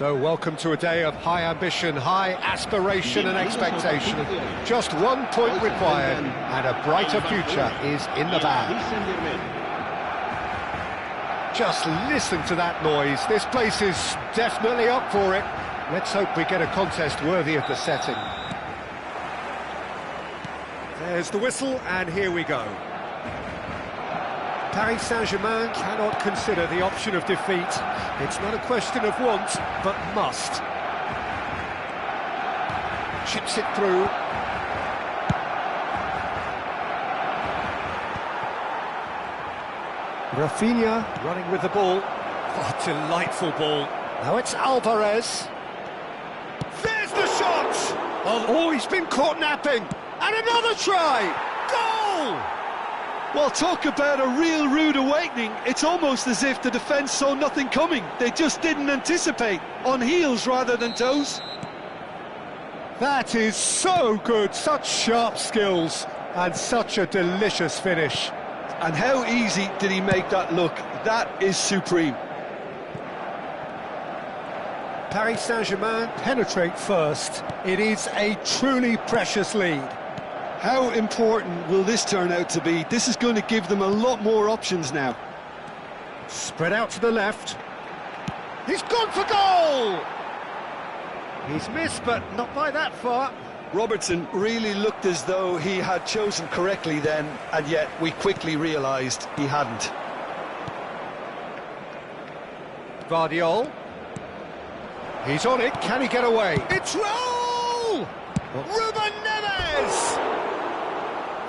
So welcome to a day of high ambition, high aspiration and expectation. Just 1 point required and a brighter future is in the bag. Just listen to that noise. This place is definitely up for it. Let's hope we get a contest worthy of the setting. There's the whistle and here we go. Paris Saint-Germain cannot consider the option of defeat. It's not a question of want, but must. Chips it through. Rafinha running with the ball. What a delightful ball. Now it's Alvarez. There's the shot! Oh, he's been caught napping. And another try! Goal! Well, talk about a real rude awakening. It's almost as if the defence saw nothing coming. They just didn't anticipate. On heels rather than toes. That is so good. Such sharp skills and such a delicious finish. And how easy did he make that look? That is supreme. Paris Saint-Germain penetrate first. It is a truly precious lead. How important will this turn out to be? This is going to give them a lot more options now. Spread out to the left. He's gone for goal! He's missed, but not by that far. Robertson really looked as though he had chosen correctly then, and yet we quickly realised he hadn't. Guardiola. He's on it, can he get away? It's roll! Ruben Neves!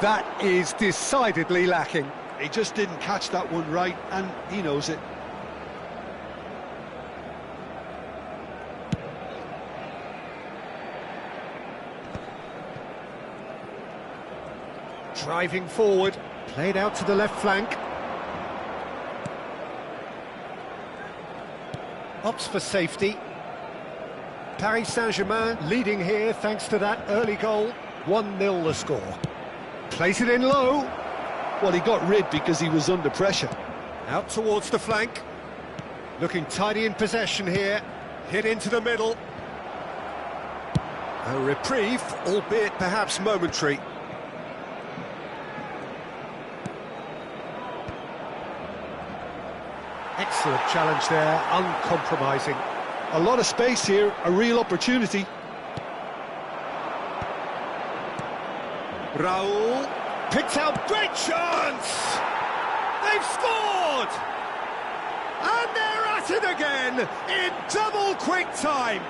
That is decidedly lacking. He just didn't catch that one right, and he knows it. Driving forward, played out to the left flank. Opts for safety. Paris Saint-Germain leading here thanks to that early goal. 1-0 the score. Plays it in low. Well, he got rid because he was under pressure. Out towards the flank. Looking tidy in possession here. Hit into the middle. A reprieve, albeit perhaps momentary. Excellent challenge there, uncompromising. A lot of space here, a real opportunity. Raul picked out, great chance! They've scored! And they're at it again in double quick time.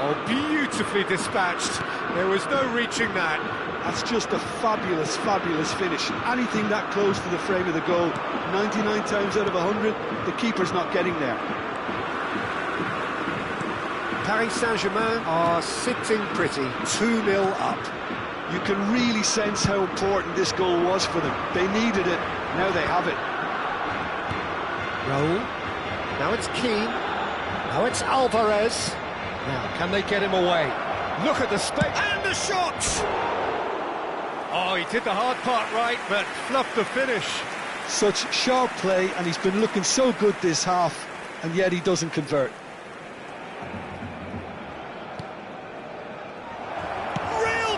Oh, beautifully dispatched. There was no reaching that. That's just a fabulous, fabulous finish. Anything that close to the frame of the goal, 99 times out of 100, the keeper's not getting there. Paris Saint-Germain are sitting pretty, 2-0 up. You can really sense how important this goal was for them. They needed it, now they have it. Raul, now it's Keane, now it's Alvarez. Now, can they get him away? Look at the space, and the shot! Oh, he did the hard part right, but fluffed the finish. Such sharp play, and he's been looking so good this half, and yet he doesn't convert.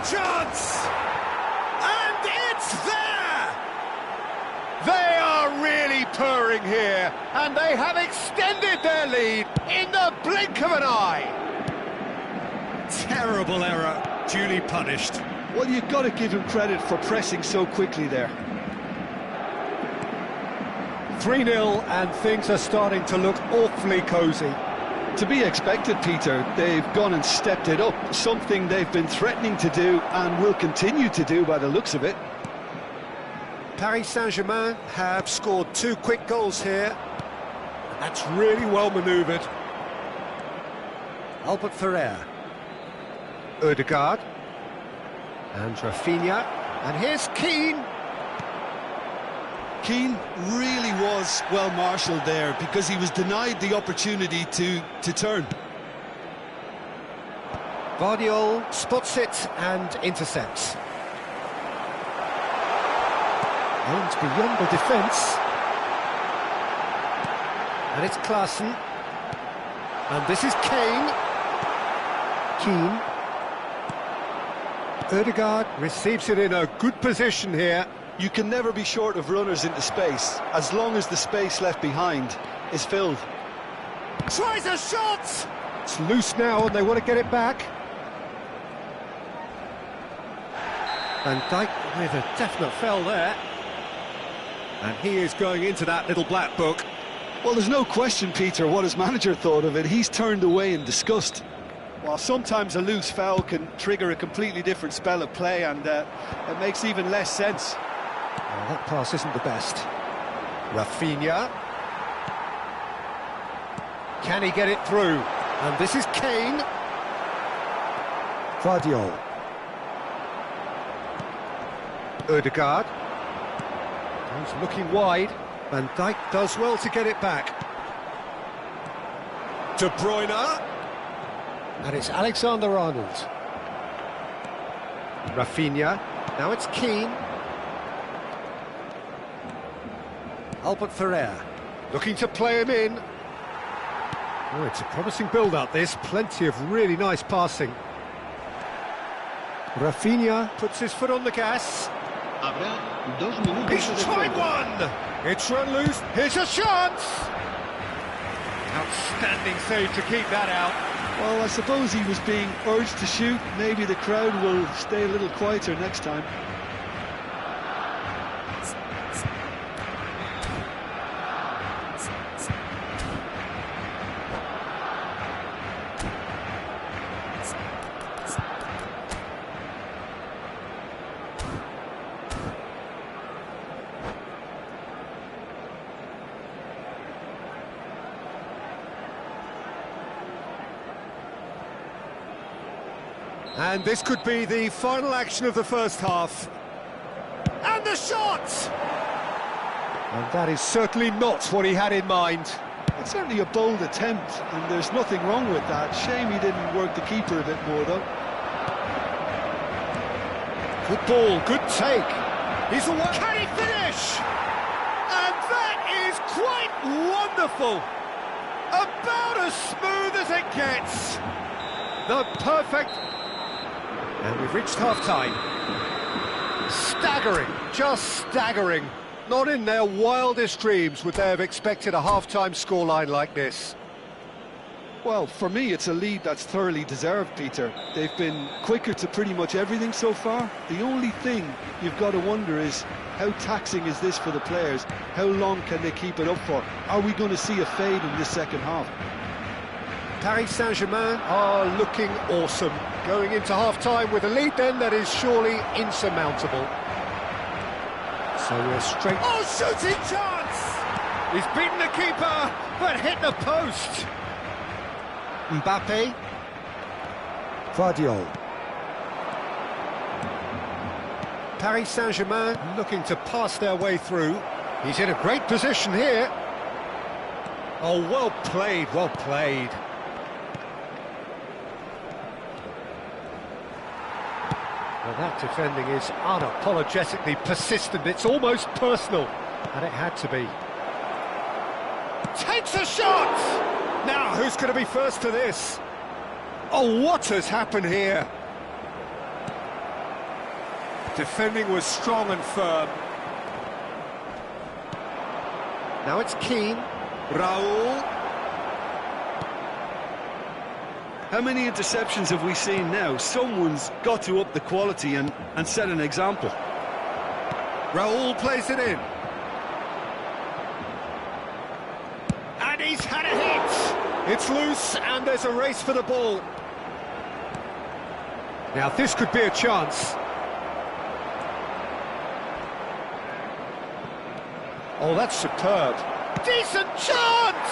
Chance! And it's there! They are really purring here, and they have extended their lead in the blink of an eye. Terrible error, duly punished. Well, you've got to give him credit for pressing so quickly there. 3-0, and things are starting to look awfully cosy. To be expected, Peter. They've gone and stepped it up, something they've been threatening to do and will continue to do by the looks of it. Paris Saint-Germain have scored 2 quick goals here. That's really well manoeuvred. Albert Ferrer. Odegaard. And Rafinha. And here's Keane. Keane really was well marshalled there because he was denied the opportunity to turn. Guardiola spots it and intercepts. Aims beyond the defence. And it's Klaassen. And this is Kane. Keane. Ødegaard receives it in a good position here. You can never be short of runners into space, as long as the space left behind is filled. Tries a shot! It's loose now and they want to get it back. Van Dijk with a definite foul there. And he is going into that little black book. Well, there's no question, Peter, what his manager thought of it. He's turned away in disgust. While sometimes a loose foul can trigger a completely different spell of play, and it makes even less sense. Well, that pass isn't the best. Rafinha. Can he get it through? And this is Kane. Guardiola. Ødegaard. He's looking wide. Van Dijk does well to get it back. De Bruyne. And it's Alexander-Arnold. Rafinha. Now it's Keane. Albert Ferrer. Looking to play him in. Oh, it's a promising build-up, this. Plenty of really nice passing. Rafinha puts his foot on the gas. He's tried one! It's run loose. Here's a chance! Outstanding save to keep that out. Well, I suppose he was being urged to shoot. Maybe the crowd will stay a little quieter next time. And this could be the final action of the first half. And the shot! And that is certainly not what he had in mind. It's certainly a bold attempt, and there's nothing wrong with that. Shame he didn't work the keeper a bit more, though. Good ball, good take. He's the one. Can he finish? And that is quite wonderful. About as smooth as it gets. The perfect... And we've reached half-time. Staggering, just staggering. Not in their wildest dreams would they have expected a half-time scoreline like this. Well, for me, it's a lead that's thoroughly deserved, Peter. They've been quicker to pretty much everything so far. The only thing you've got to wonder is, how taxing is this for the players? How long can they keep it up for? Are we going to see a fade in this second half? Paris Saint-Germain are looking awesome. Going into half-time with a lead then that is surely insurmountable. So we're straight... Oh, shooting chance! He's beaten the keeper, but hit the post. Mbappe. Guardiola. Paris Saint-Germain looking to pass their way through. He's in a great position here. Oh, well played, well played. Well, that defending is unapologetically persistent. It's almost personal, and it had to be. Takes a shot! Now, who's going to be first to this? Oh, what has happened here? Defending was strong and firm. Now it's Keane. Raul. How many interceptions have we seen now? Someone's got to up the quality and set an example. Raul plays it in. And he's had a hit! It's loose and there's a race for the ball. Now this could be a chance. Oh, that's superb. Decent chance!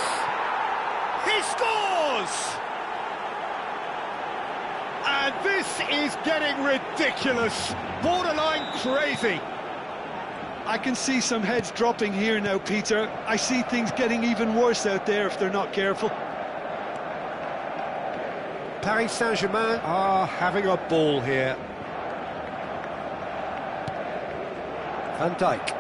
He scores! And this is getting ridiculous, borderline crazy. I can see some heads dropping here now, Peter. I see things getting even worse out there if they're not careful. Paris Saint-Germain are having a ball here. Van Dijk.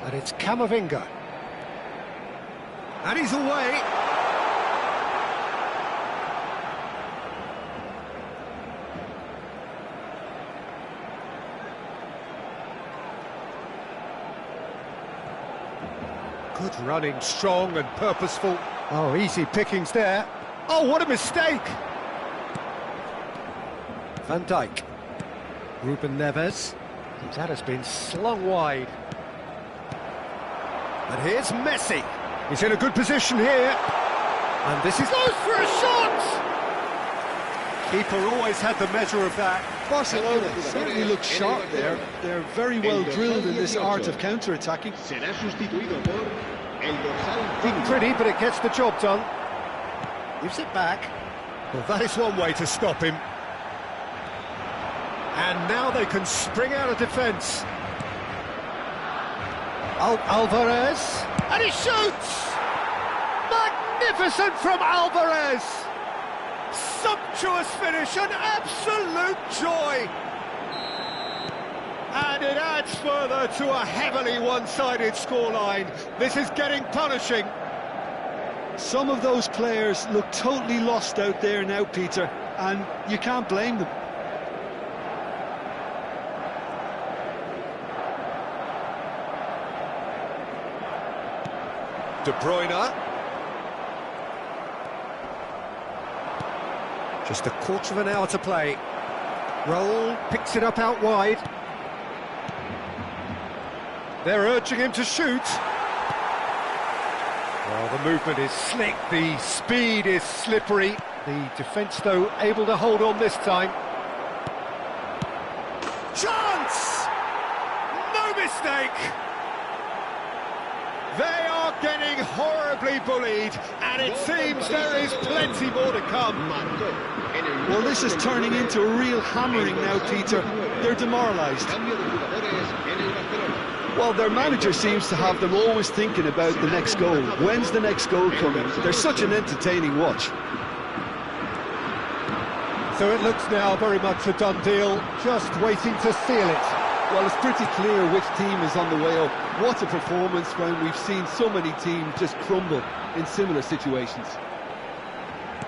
And it's Camavinga. And he's away. Good running, strong and purposeful. Oh, easy pickings there. Oh, what a mistake! Van Dijk. Ruben Neves. That has been slung wide. And here's Messi. He's in a good position here. And this is... goes for a shot! Keeper always had the measure of that. Barcelona certainly look sharp there. They're very well drilled in this art of counter-attacking. Being pretty, but it gets the job done. Gives it back. Well, that is one way to stop him. And now they can spring out of defence. Alvarez. And he shoots! Magnificent from Alvarez! Sumptuous finish, an absolute joy! And it adds further to a heavily one-sided scoreline. This is getting punishing. Some of those players look totally lost out there now, Peter, and you can't blame them. De Bruyne. Just a quarter of an hour to play. Raul picks it up out wide. They're urging him to shoot. Well, the movement is slick, the speed is slippery. The defence, though, able to hold on this time. Chance! No mistake! They are getting horribly bullied, and it seems there is plenty more to come. Well, this is turning into a real hammering now, Peter. They're demoralised. Well, their manager seems to have them always thinking about the next goal. When's the next goal coming? They're such an entertaining watch. So it looks now very much a done deal, just waiting to seal it. Well, it's pretty clear which team is on the way up. What a performance when we've seen so many teams just crumble in similar situations.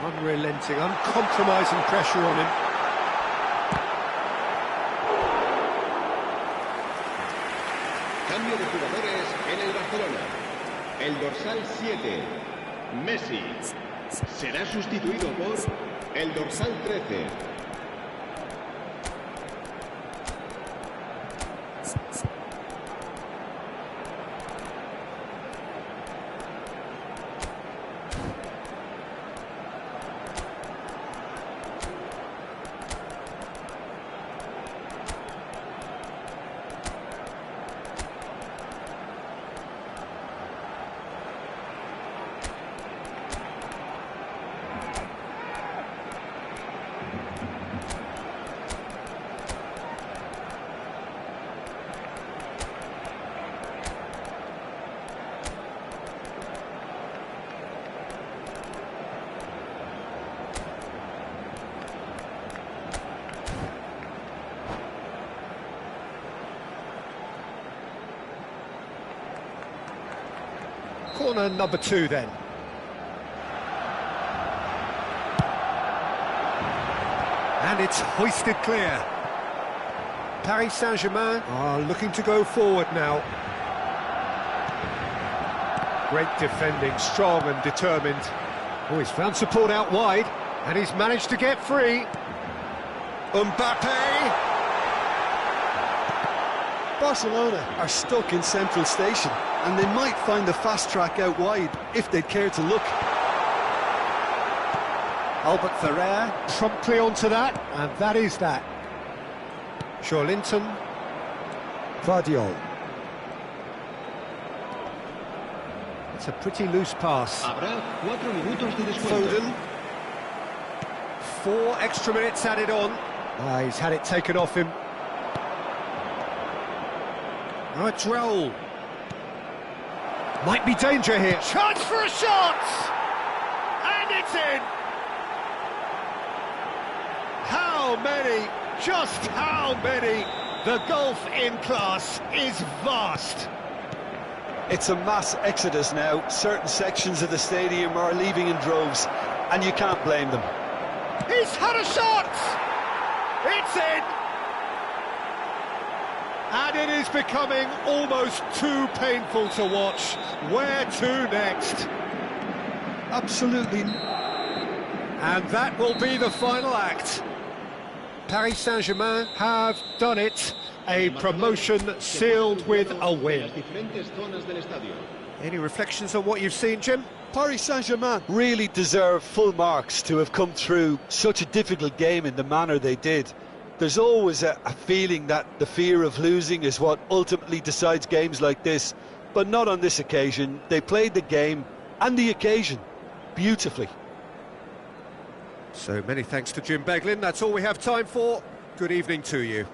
Unrelenting, uncompromising pressure on him. Cambio de jugadores en el Barcelona. El dorsal 7, Messi, será sustituido por el dorsal 13. Corner number 2 then. And it's hoisted clear. Paris Saint-Germain are looking to go forward now. Great defending, strong and determined. Oh, he's found support out wide, and he's managed to get free. Mbappe! Barcelona are stuck in Central Station, and they might find the fast track out wide if they'd care to look. Albert Ferrer promptly onto that, and that is that. Joelinton. Guardiol. It's a pretty loose pass. Habrá 4 minutos de descuento. Foden. 4 extra minutes added on. Ah, he's had it taken off him. Now it's Raul. Might be danger here. Chance for a shot! And it's in! How many? Just how many? The gulf in class is vast. It's a mass exodus now. Certain sections of the stadium are leaving in droves, and you can't blame them. He's had a shot! It's in! And it is becoming almost too painful to watch. Where to next? Absolutely. And that will be the final act. Paris Saint-Germain have done it. A promotion sealed with a win. Any reflections on what you've seen, Jim? Paris Saint-Germain really deserve full marks to have come through such a difficult game in the manner they did. There's always a feeling that the fear of losing is what ultimately decides games like this, but not on this occasion. They played the game and the occasion beautifully. So many thanks to Jim Beglin. That's all we have time for. Good evening to you.